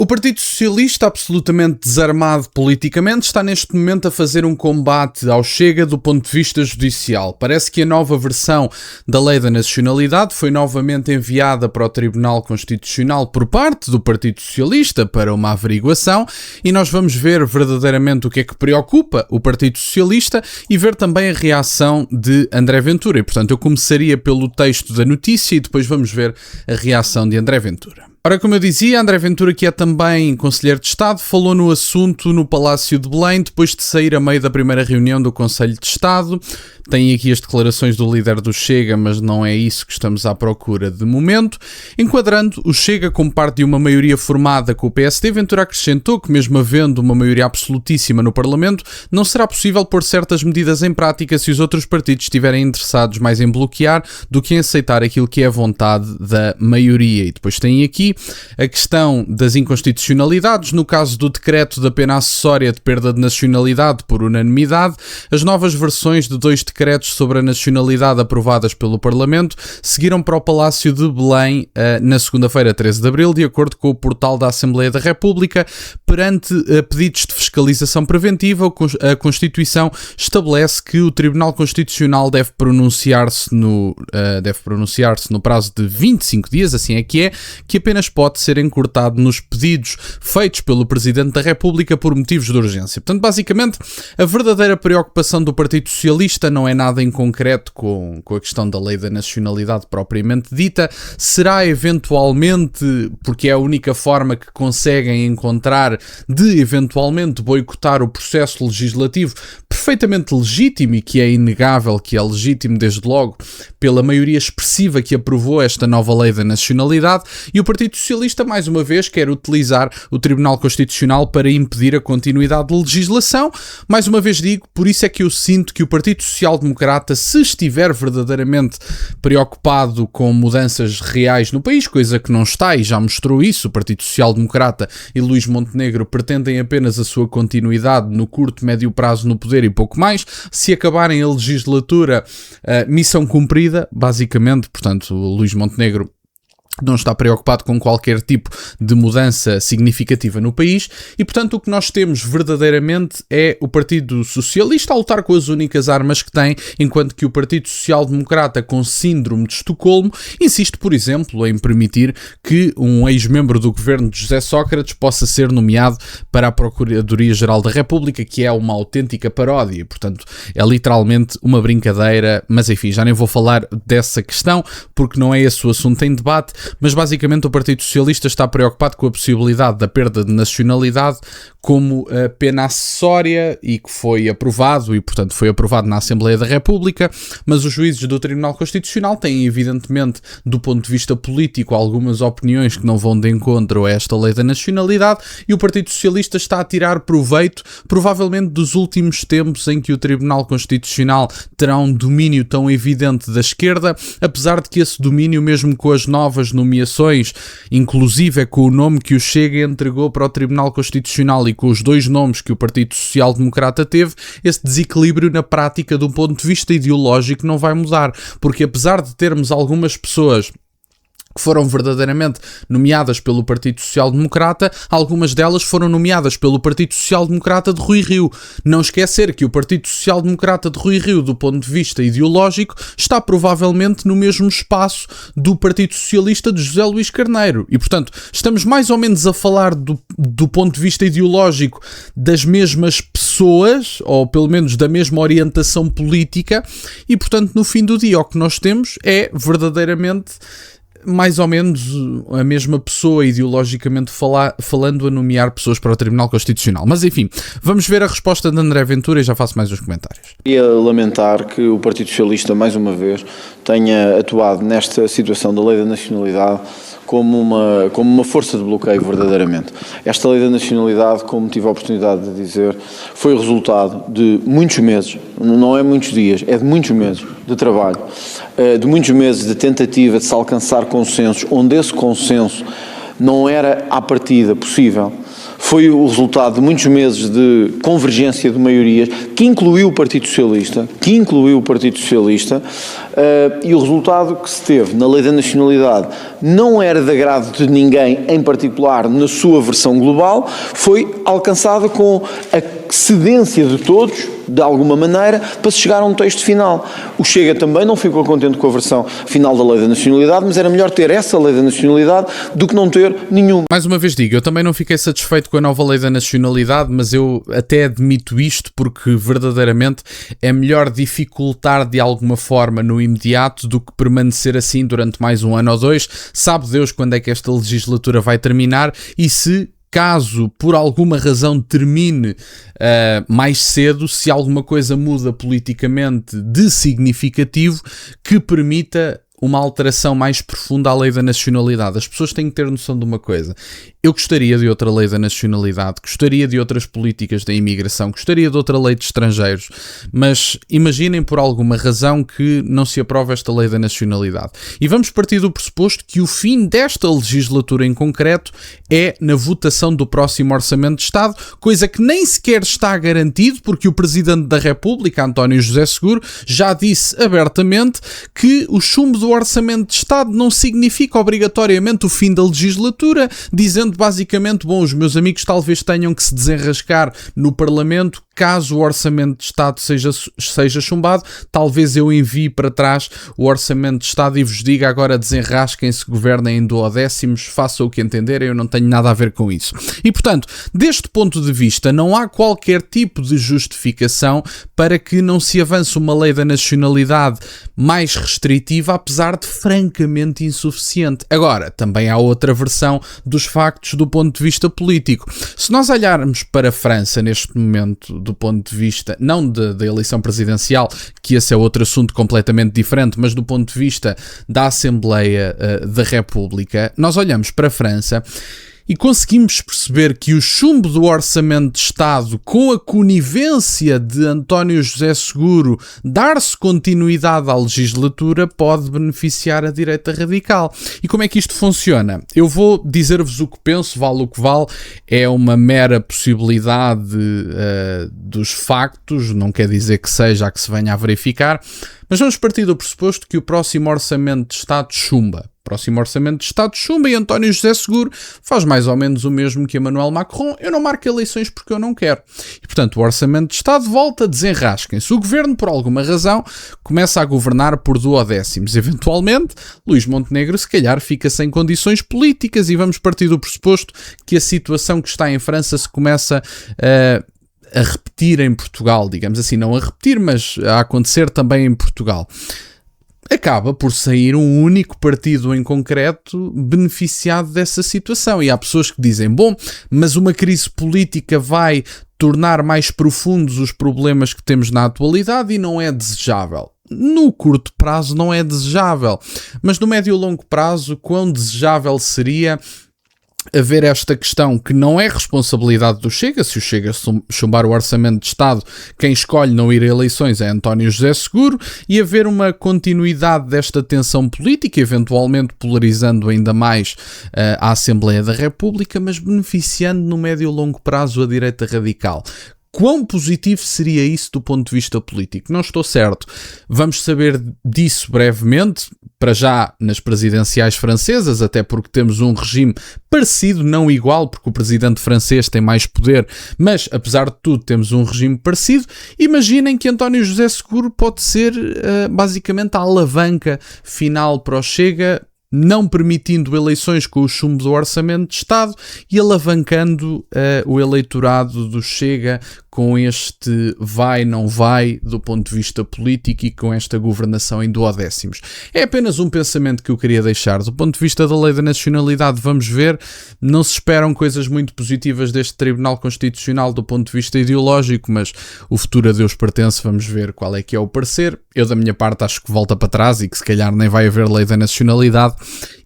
O Partido Socialista, absolutamente desarmado politicamente, está neste momento a fazer um combate ao Chega do ponto de vista judicial. Parece que a nova versão da Lei da Nacionalidade foi novamente enviada para o Tribunal Constitucional por parte do Partido Socialista para uma averiguação e nós vamos ver verdadeiramente o que é que preocupa o Partido Socialista e ver também a reação de André Ventura. E, portanto, eu começaria pelo texto da notícia e depois vamos ver a reação de André Ventura. Ora, como eu dizia, André Ventura, que é também Conselheiro de Estado, falou no assunto no Palácio de Belém, depois de sair a meio da primeira reunião do Conselho de Estado. Tem aqui as declarações do líder do Chega, mas não é isso que estamos à procura de momento. Enquadrando o Chega como parte de uma maioria formada com o PSD, Ventura acrescentou que, mesmo havendo uma maioria absolutíssima no Parlamento, não será possível pôr certas medidas em prática se os outros partidos estiverem interessados mais em bloquear do que em aceitar aquilo que é a vontade da maioria. E depois tem aqui a questão das inconstitucionalidades, no caso do decreto da pena acessória de perda de nacionalidade por unanimidade, as novas versões de dois decretos sobre a nacionalidade aprovadas pelo Parlamento seguiram para o Palácio de Belém na segunda-feira, 13 de abril, de acordo com o portal da Assembleia da República. Perante pedidos de fiscalização preventiva, a Constituição estabelece que o Tribunal Constitucional deve pronunciar-se no prazo de 25 dias, assim é, que apenas pode ser encurtado nos pedidos feitos pelo Presidente da República por motivos de urgência. Portanto, basicamente, a verdadeira preocupação do Partido Socialista não é nada em concreto com a questão da lei da nacionalidade propriamente dita. Será eventualmente, porque é a única forma que conseguem encontrar de eventualmente boicotar o processo legislativo perfeitamente legítimo e que é inegável que é legítimo desde logo pela maioria expressiva que aprovou esta nova lei da nacionalidade, e o Partido Socialista mais uma vez quer utilizar o Tribunal Constitucional para impedir a continuidade de legislação. Mais uma vez digo, por isso é que eu sinto que o Partido Social Democrata, se estiver verdadeiramente preocupado com mudanças reais no país, coisa que não está e já mostrou isso, o Partido Social Democrata e Luís Montenegro pretendem apenas a sua continuidade no curto, médio prazo no poder e pouco mais. Se acabarem a legislatura, missão cumprida, basicamente. Portanto, o Luís Montenegro não está preocupado com qualquer tipo de mudança significativa no país e, portanto, o que nós temos verdadeiramente é o Partido Socialista a lutar com as únicas armas que tem, enquanto que o Partido Social Democrata, com síndrome de Estocolmo, insiste, por exemplo, em permitir que um ex-membro do governo de José Sócrates possa ser nomeado para a Procuradoria-Geral da República, que é uma autêntica paródia. Portanto, é literalmente uma brincadeira, mas enfim, já nem vou falar dessa questão, porque não é esse o assunto em debate. Mas basicamente o Partido Socialista está preocupado com a possibilidade da perda de nacionalidade como pena acessória e que foi aprovado e, portanto, foi aprovado na Assembleia da República, mas os juízes do Tribunal Constitucional têm, evidentemente, do ponto de vista político, algumas opiniões que não vão de encontro a esta lei da nacionalidade e o Partido Socialista está a tirar proveito, provavelmente, dos últimos tempos em que o Tribunal Constitucional terá um domínio tão evidente da esquerda, apesar de que esse domínio, mesmo com as novas nomeações, inclusive é com o nome que o Chega entregou para o Tribunal Constitucional e com os dois nomes que o Partido Social Democrata teve, esse desequilíbrio na prática do ponto de vista ideológico não vai mudar, porque apesar de termos algumas pessoas que foram verdadeiramente nomeadas pelo Partido Social Democrata, algumas delas foram nomeadas pelo Partido Social Democrata de Rui Rio. Não esquecer que o Partido Social Democrata de Rui Rio, do ponto de vista ideológico, está provavelmente no mesmo espaço do Partido Socialista de José Luís Carneiro. E, portanto, estamos mais ou menos a falar do ponto de vista ideológico das mesmas pessoas, ou pelo menos da mesma orientação política, e, portanto, no fim do dia, o que nós temos é verdadeiramente mais ou menos a mesma pessoa ideologicamente falando a nomear pessoas para o Tribunal Constitucional. Mas enfim, vamos ver a resposta de André Ventura e já faço mais uns comentários. Queria lamentar que o Partido Socialista, mais uma vez, tenha atuado nesta situação da lei da nacionalidade como uma força de bloqueio verdadeiramente. Esta lei da nacionalidade, como tive a oportunidade de dizer, foi o resultado de muitos meses, não é muitos dias, é de muitos meses de trabalho, de muitos meses de tentativa de se alcançar consensos, onde esse consenso não era à partida possível. foi o resultado de muitos meses de convergência de maiorias, que incluiu o Partido Socialista, e o resultado que se teve na Lei da Nacionalidade não era de agrado de ninguém, em particular na sua versão global, foi alcançada com a cedência de todos, de alguma maneira, para se chegar a um texto final. O Chega também não ficou contente com a versão final da Lei da Nacionalidade, mas era melhor ter essa Lei da Nacionalidade do que não ter nenhuma. Mais uma vez digo, eu também não fiquei satisfeito com a nova Lei da Nacionalidade, mas eu até admito isto porque verdadeiramente é melhor dificultar de alguma forma no imediato do que permanecer assim durante mais um ano ou dois. Sabe Deus quando é que esta legislatura vai terminar e se, caso por alguma razão termine mais cedo, se alguma coisa muda politicamente de significativo que permita uma alteração mais profunda à lei da nacionalidade. As pessoas têm que ter noção de uma coisa. Eu gostaria de outra lei da nacionalidade, gostaria de outras políticas da imigração, gostaria de outra lei de estrangeiros, mas imaginem por alguma razão que não se aprova esta lei da nacionalidade. E vamos partir do pressuposto que o fim desta legislatura em concreto é na votação do próximo Orçamento de Estado, coisa que nem sequer está garantido, porque o Presidente da República, António José Seguro, já disse abertamente que o chumbo do Orçamento de Estado não significa obrigatoriamente o fim da legislatura, dizendo basicamente, bom, os meus amigos talvez tenham que se desenrascar no Parlamento caso o Orçamento de Estado seja chumbado, talvez eu envie para trás o Orçamento de Estado e vos diga agora desenrasquem-se, governem em duodécimos, façam o que entenderem, eu não tenho nada a ver com isso. E portanto, deste ponto de vista, não há qualquer tipo de justificação para que não se avance uma lei da nacionalidade mais restritiva, apesar de francamente insuficiente. Agora, também há outra versão dos factos do ponto de vista político. Se nós olharmos para a França neste momento, do ponto de vista, não da eleição presidencial, que esse é outro assunto completamente diferente, mas do ponto de vista da Assembleia da República, nós olhamos para a França e conseguimos perceber que o chumbo do Orçamento de Estado, com a conivência de António José Seguro dar-se continuidade à legislatura, pode beneficiar a direita radical. E como é que isto funciona? Eu vou dizer-vos o que penso, vale o que vale, é uma mera possibilidade dos factos, não quer dizer que seja a que se venha a verificar, mas vamos partir do pressuposto que o próximo Orçamento de Estado chumba. Próximo Orçamento de Estado chumba e António José Seguro faz mais ou menos o mesmo que Emmanuel Macron. Eu não marco eleições porque eu não quero. E, portanto, o Orçamento de Estado volta, desenrasquem-se. O Governo, por alguma razão, começa a governar por duodécimos. Eventualmente, Luís Montenegro, se calhar, fica sem condições políticas e vamos partir do pressuposto que a situação que está em França se começa a repetir em Portugal, digamos assim. Não a repetir, mas a acontecer também em Portugal. Acaba por sair um único partido em concreto beneficiado dessa situação. E há pessoas que dizem, bom, mas uma crise política vai tornar mais profundos os problemas que temos na atualidade e não é desejável. No curto prazo não é desejável, mas no médio e longo prazo, quão desejável seria haver esta questão que não é responsabilidade do Chega, se o Chega chumbar o Orçamento de Estado, quem escolhe não ir a eleições é António José Seguro, e haver uma continuidade desta tensão política, eventualmente polarizando ainda mais a Assembleia da República, mas beneficiando no médio e longo prazo a direita radical. Quão positivo seria isso do ponto de vista político? Não estou certo. Vamos saber disso brevemente, para já nas presidenciais francesas, até porque temos um regime parecido, não igual, porque o presidente francês tem mais poder, mas apesar de tudo temos um regime parecido. Imaginem que António José Seguro pode ser basicamente a alavanca final para o Chega, não permitindo eleições com o chumbo do Orçamento de Estado e alavancando o eleitorado do Chega com este vai-não vai do ponto de vista político e com esta governação em duodécimos. É apenas um pensamento que eu queria deixar. Do ponto de vista da lei da nacionalidade, vamos ver, não se esperam coisas muito positivas deste Tribunal Constitucional do ponto de vista ideológico, mas o futuro a Deus pertence, vamos ver qual é que é o parecer. Eu da minha parte acho que volta para trás e que se calhar nem vai haver lei da nacionalidade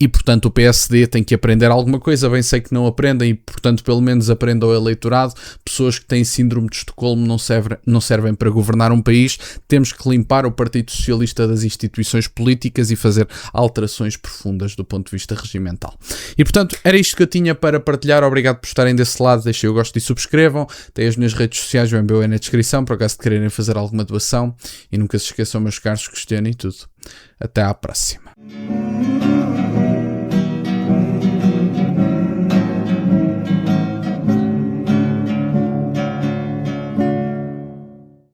E, portanto, o PSD tem que aprender alguma coisa. Bem sei que não aprendem e, portanto, pelo menos aprendam o eleitorado. Pessoas que têm síndrome de Estocolmo não servem para governar um país. Temos que limpar o Partido Socialista das instituições políticas e fazer alterações profundas do ponto de vista regimental. E, portanto, era isto que eu tinha para partilhar. Obrigado por estarem desse lado. Deixem o gosto e subscrevam. Tem as minhas redes sociais, o MBO na descrição, por acaso de quererem fazer alguma doação. E nunca se esqueçam, meus caros, questionem tudo. Até à próxima.